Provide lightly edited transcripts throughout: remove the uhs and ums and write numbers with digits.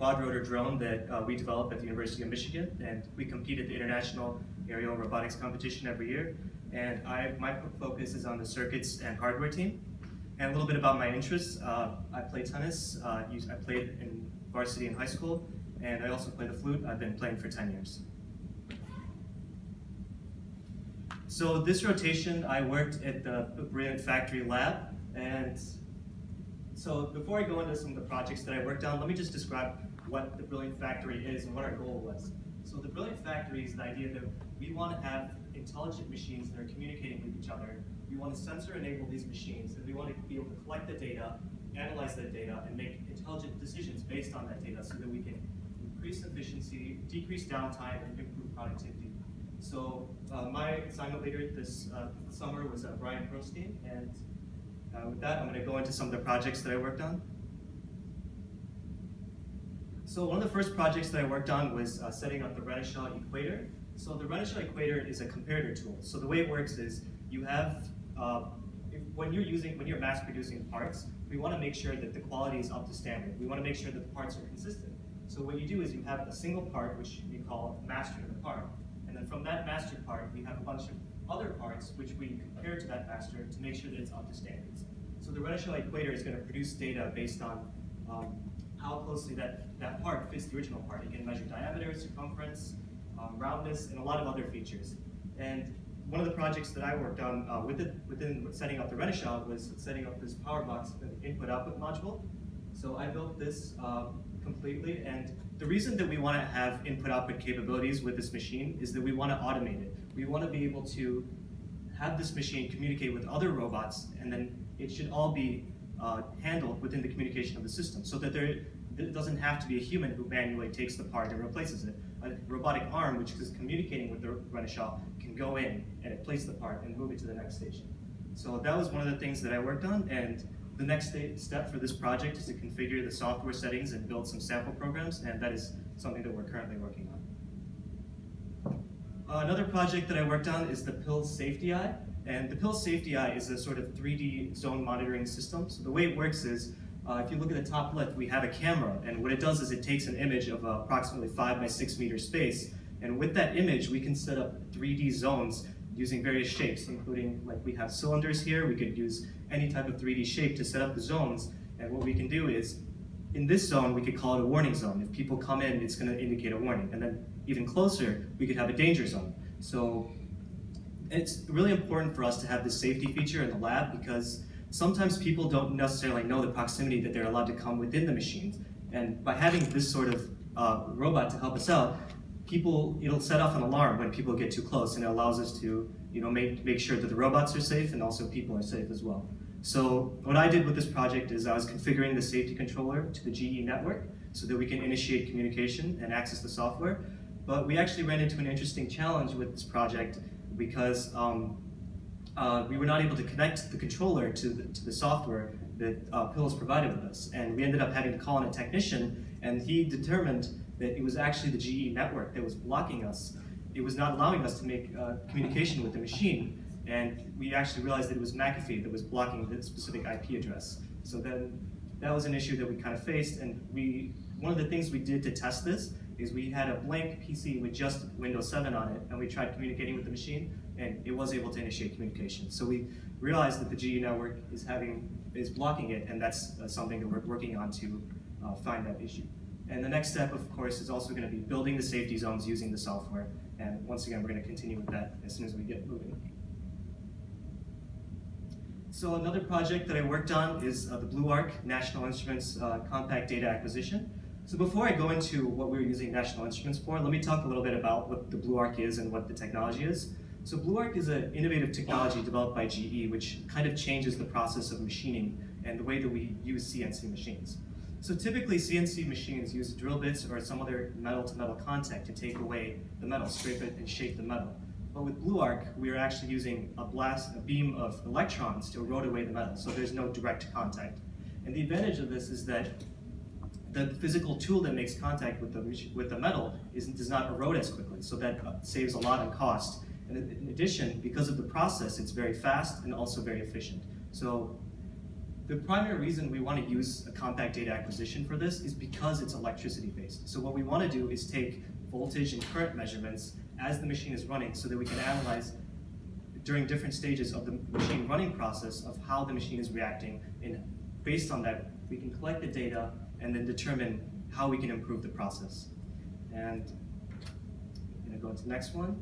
quadrotor drone that we developed at the University of Michigan, and we compete at the International Aerial Robotics Competition every year. And my focus is on the circuits and hardware team. And a little bit about my interests. I play tennis. I played in varsity in high school, and I also play the flute. I've been playing for 10 years. So this rotation, I worked at the Brilliant Factory lab, and so before I go into some of the projects that I worked on, let me just describe what the Brilliant Factory is and what our goal was. So the Brilliant Factory is the idea that we want to have intelligent machines that are communicating with each other. We want to sensor enable these machines, and we want to be able to collect the data, analyze that data, and make intelligent decisions based on that data so that we can increase efficiency, decrease downtime, and improve productivity. So my assignment leader this summer was Brian Pearlstein, and with that, I'm going to go into some of the projects that I worked on. So one of the first projects that I worked on was setting up the Renishaw equator. So the Renishaw equator is a comparator tool. So the way it works is you have, when you're mass producing parts, we want to make sure that the quality is up to standard. We want to make sure that the parts are consistent. So what you do is you have a single part, which we call mastering the part. And then from that master part, we have a bunch of other parts which we compare to that master to make sure that it's up to standards. So the Renishaw equator is going to produce data based on how closely that part fits the original part. It can measure diameter, circumference, roundness, and a lot of other features. And one of the projects that I worked on within setting up the Renishaw was setting up this power box input-output module. So I built this completely, and the reason that we want to have input-output capabilities with this machine is that we want to automate it. We want to be able to have this machine communicate with other robots, and then it should all be handled within the communication of the system, so that it doesn't have to be a human who manually takes the part and replaces it. A robotic arm, which is communicating with the Renishaw, can go in and place the part and move it to the next station. So that was one of the things that I worked on, and the next step for this project is to configure the software settings and build some sample programs, and that is something that we're currently working on. Another project that I worked on is the PILS Safety Eye, and the PILS Safety Eye is a sort of 3D zone monitoring system. So the way it works is, if you look at the top left, we have a camera, and what it does is it takes an image of approximately 5 by 6 meter space, and with that image, we can set up 3D zones using various shapes, including, like, we have cylinders here. We could use any type of 3D shape to set up the zones, and what we can do is, in this zone, we could call it a warning zone. If people come in, it's going to indicate a warning, and then even closer, we could have a danger zone. So it's really important for us to have this safety feature in the lab, because sometimes people don't necessarily know the proximity that they're allowed to come within the machines, and by having this sort of robot to help us out, it'll set off an alarm when people get too close, and it allows us to make sure that the robots are safe and also people are safe as well. So what I did with this project is I was configuring the safety controller to the GE network so that we can initiate communication and access the software. But we actually ran into an interesting challenge with this project because we were not able to connect the controller to the software that PILS provided with us. And we ended up having to call in a technician, and he determined that it was actually the GE network that was blocking us. It was not allowing us to make communication with the machine, and we actually realized that it was McAfee that was blocking the specific IP address. So then that was an issue that we kind of faced, and one of the things we did to test this is we had a blank PC with just Windows 7 on it, and we tried communicating with the machine, and it was able to initiate communication. So we realized that the GE network is blocking it, and that's something that we're working on to find that issue. And the next step, of course, is also going to be building the safety zones using the software. And once again, we're going to continue with that as soon as we get moving. So another project that I worked on is the BlueArc National Instruments Compact Data Acquisition. So before I go into what we're using National Instruments for, let me talk a little bit about what the BlueArc is and what the technology is. So BlueArc is an innovative technology developed by GE, which kind of changes the process of machining and the way that we use CNC machines. So typically CNC machines use drill bits or some other metal-to-metal contact to take away the metal, scrape it and shape the metal. But with BlueArc, we are actually using a beam of electrons to erode away the metal, so there's no direct contact. And the advantage of this is that the physical tool that makes contact with the metal does not erode as quickly, so that saves a lot in cost. And in addition, because of the process, it's very fast and also very efficient. So The primary reason we want to use a compact data acquisition for this is because it's electricity based. So what we want to do is take voltage and current measurements as the machine is running so that we can analyze during different stages of the machine running process of how the machine is reacting, and based on that we can collect the data and then determine how we can improve the process. And I'm going to go into the next one.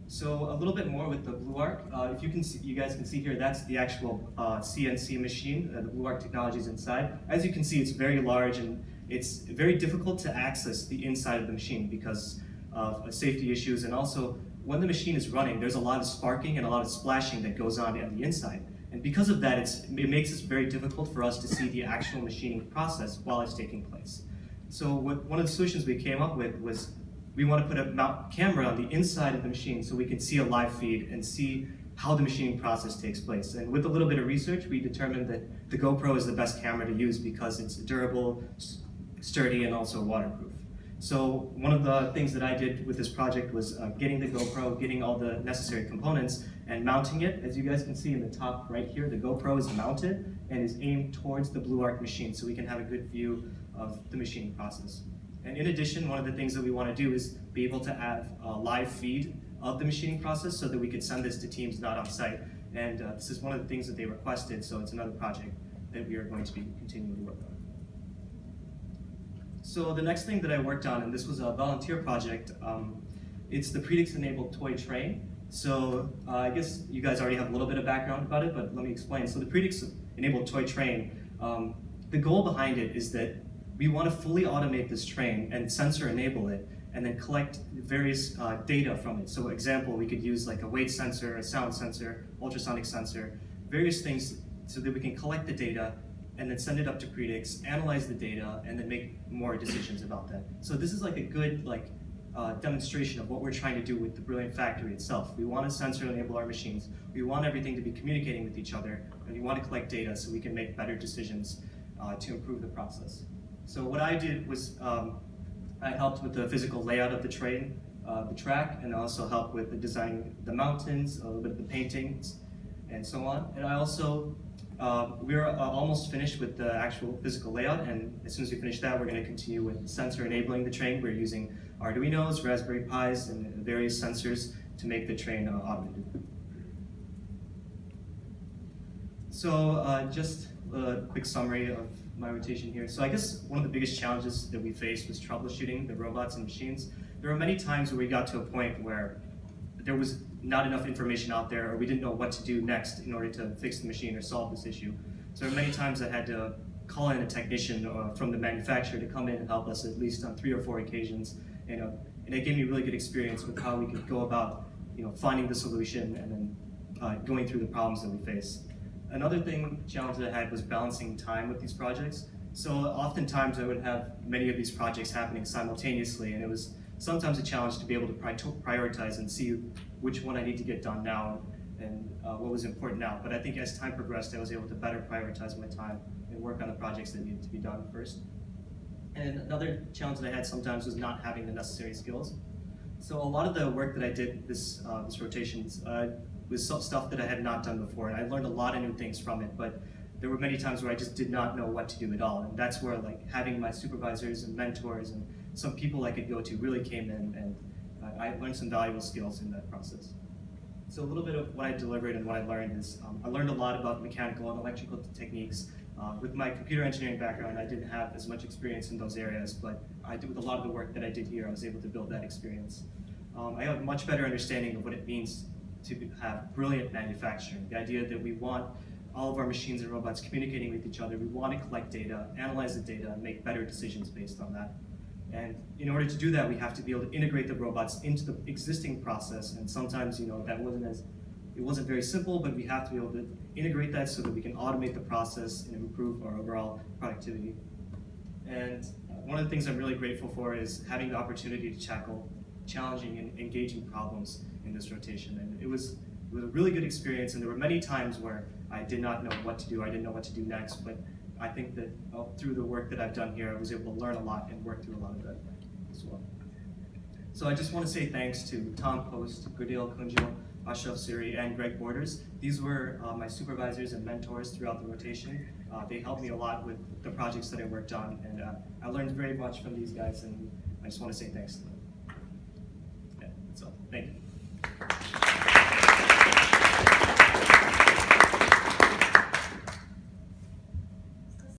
So a little bit more with the Blue Arc. If you can see, you guys can see here, that's the actual CNC machine. The Blue Arc technology is inside. As you can see, it's very large and it's very difficult to access the inside of the machine because of safety issues, and also when the machine is running, there's a lot of sparking and a lot of splashing that goes on the inside. And because of that, it makes it very difficult for us to see the actual machining process while it's taking place. So one of the solutions we came up with was we want to put a camera on the inside of the machine so we can see a live feed and see how the machining process takes place. And with a little bit of research, we determined that the GoPro is the best camera to use because it's durable, sturdy, and also waterproof. So one of the things that I did with this project was getting the GoPro, getting all the necessary components, and mounting it. As you guys can see in the top right here, the GoPro is mounted and is aimed towards the Blue Arc machine so we can have a good view of the machining process. And in addition, one of the things that we want to do is be able to have a live feed of the machining process so that we could send this to teams not on site. And this is one of the things that they requested, so it's another project that we are going to be continuing to work on. So the next thing that I worked on, and this was a volunteer project, it's the Predix-enabled toy train. So I guess you guys already have a little bit of background about it, but let me explain. So the Predix-enabled toy train, the goal behind it is that we want to fully automate this train and sensor enable it, and then collect various data from it. So example, we could use like a weight sensor, a sound sensor, ultrasonic sensor, various things so that we can collect the data and then send it up to Predix, analyze the data, and then make more decisions about that. So this is like a good demonstration of what we're trying to do with the Brilliant Factory itself. We want to sensor enable our machines. We want everything to be communicating with each other, and we want to collect data so we can make better decisions to improve the process. So what I did was I helped with the physical layout of the train, the track, and also helped with the designing the mountains, a little bit of the paintings, and so on. And I also, we're almost finished with the actual physical layout, and as soon as we finish that, we're going to continue with sensor enabling the train. We're using Arduinos, Raspberry Pis, and various sensors to make the train automated. So just a quick summary of my rotation here. So I guess one of the biggest challenges that we faced was troubleshooting the robots and machines. There were many times where we got to a point where there was not enough information out there, or we didn't know what to do next in order to fix the machine or solve this issue. So there were many times I had to call in a technician from the manufacturer to come in and help us at least on 3 or 4 occasions. And it gave me a really good experience with how we could go about finding the solution and then going through the problems that we face. Another challenge that I had was balancing time with these projects. So oftentimes I would have many of these projects happening simultaneously, and it was sometimes a challenge to be able to prioritize and see which one I need to get done now and what was important now. But I think as time progressed, I was able to better prioritize my time and work on the projects that needed to be done first. And another challenge that I had sometimes was not having the necessary skills. So a lot of the work that I did this rotations was stuff that I had not done before, and I learned a lot of new things from it, but there were many times where I just did not know what to do at all, and that's where having my supervisors and mentors and some people I could go to really came in, and I learned some valuable skills in that process. So a little bit of what I delivered and what I learned is I learned a lot about mechanical and electrical techniques. With my computer engineering background, I didn't have as much experience in those areas, but with a lot of the work that I did here, I was able to build that experience. I have a much better understanding of what it means to have brilliant manufacturing. The idea that we want all of our machines and robots communicating with each other. We want to collect data, analyze the data, and make better decisions based on that. And in order to do that, we have to be able to integrate the robots into the existing process. And sometimes, it wasn't very simple, but we have to be able to integrate that so that we can automate the process and improve our overall productivity. And one of the things I'm really grateful for is having the opportunity to tackle challenging and engaging problems in this rotation. And it was a really good experience, and there were many times where I did not know what to do, I didn't know what to do next, but I think that through the work that I've done here, I was able to learn a lot and work through a lot of that as well. So I just want to say thanks to Tom Post, Gurdale Kunjal, Ashraf Suri, and Greg Borders. These were my supervisors and mentors throughout the rotation. They helped me a lot with the projects that I worked on, and I learned very much from these guys, and I just want to say thanks to them. Yeah, that's all. Thank you.